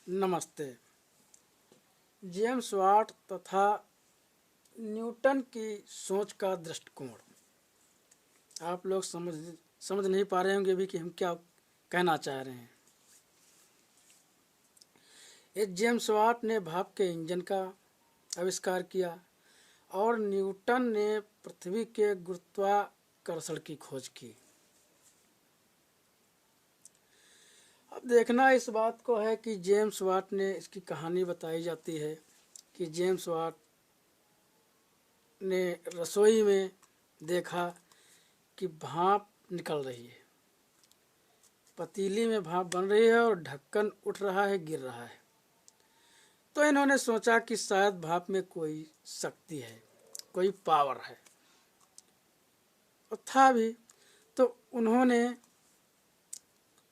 नमस्ते। James Watt तथा Newton की सोच का दृष्टिकोण। आप लोग समझ नहीं पा रहे होंगे अभी कि हम क्या कहना चाह रहे हैं। ये जेम्स वाट ने भाप के इंजन का आविष्कार किया और न्यूटन ने पृथ्वी के गुरुत्वाकर्षण की खोज की। अब देखना इस बात को है कि जेम्स वाट ने, इसकी कहानी बताई जाती है कि जेम्स वाट ने रसोई में देखा कि भाप निकल रही है, पतीली में भाप बन रही है और ढक्कन उठ रहा है, गिर रहा है। तो इन्होंने सोचा कि शायद भाप में कोई शक्ति है, कोई पावर है, और था भी। तो उन्होंने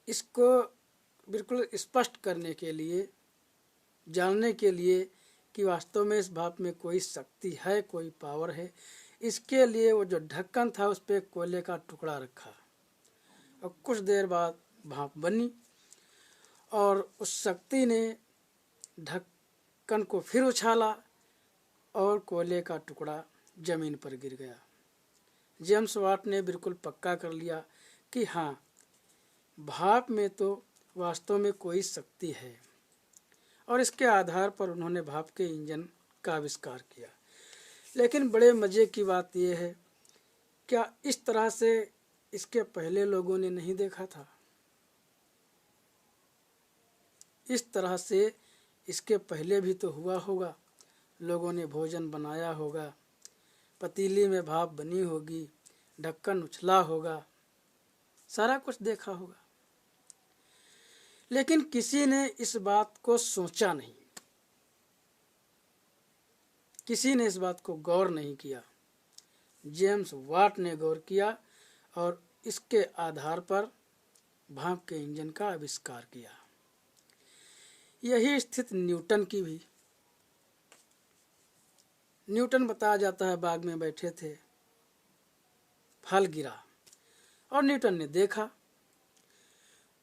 इसको बिल्कुल स्पष्ट करने के लिए, जानने के लिए कि वास्तव में इस भाप में कोई शक्ति है, कोई पावर है, इसके लिए वो जो ढक्कन था उस पर कोयले का टुकड़ा रखा और कुछ देर बाद भाप बनी और उस शक्ति ने ढक्कन को फिर उछाला और कोयले का टुकड़ा जमीन पर गिर गया। जेम्स वाट ने बिल्कुल पक्का कर लिया कि हाँ, भाप में तो वास्तव में कोई शक्ति है, और इसके आधार पर उन्होंने भाप के इंजन का आविष्कार किया। लेकिन बड़े मज़े की बात यह है, क्या इस तरह से इसके पहले लोगों ने नहीं देखा था? इस तरह से इसके पहले भी तो हुआ होगा। लोगों ने भोजन बनाया होगा, पतीली में भाप बनी होगी, ढक्कन उछला होगा, सारा कुछ देखा होगा। लेकिन किसी ने इस बात को सोचा नहीं, किसी ने इस बात को गौर नहीं किया। जेम्स वाट ने गौर किया और इसके आधार पर भाप के इंजन का आविष्कार किया। यही स्थिति न्यूटन की भी। न्यूटन बताया जाता है बाग में बैठे थे, फल गिरा और न्यूटन ने देखा।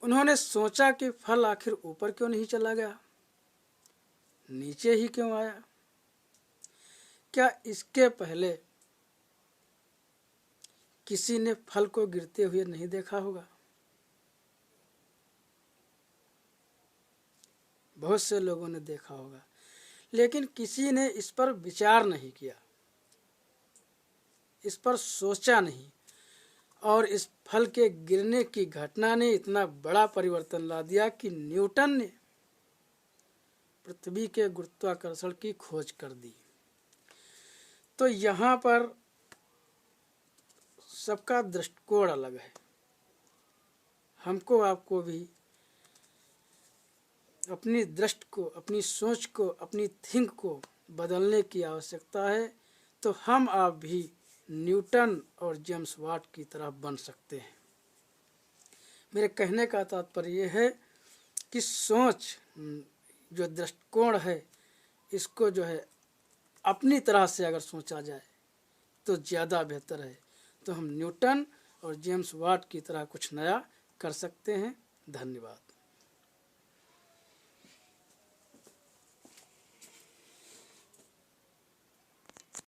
उन्होंने सोचा कि फल आखिर ऊपर क्यों नहीं चला गया, नीचे ही क्यों आया? क्या इसके पहले किसी ने फल को गिरते हुए नहीं देखा होगा? बहुत से लोगों ने देखा होगा, लेकिन किसी ने इस पर विचार नहीं किया, इस पर सोचा नहीं, और इस फल के गिरने की घटना ने इतना बड़ा परिवर्तन ला दिया कि न्यूटन ने पृथ्वी के गुरुत्वाकर्षण की खोज कर दी। तो यहाँ पर सबका दृष्टिकोण अलग है। हमको आपको भी अपनी दृष्टि को, अपनी सोच को, अपनी थिंक को बदलने की आवश्यकता है। तो हम आप भी न्यूटन और जेम्स वाट की तरह बन सकते हैं। मेरे कहने का तात्पर्य यह है कि सोच, जो दृष्टिकोण है, इसको जो है अपनी तरह से अगर सोचा जाए तो ज़्यादा बेहतर है। तो हम न्यूटन और जेम्स वाट की तरह कुछ नया कर सकते हैं। धन्यवाद।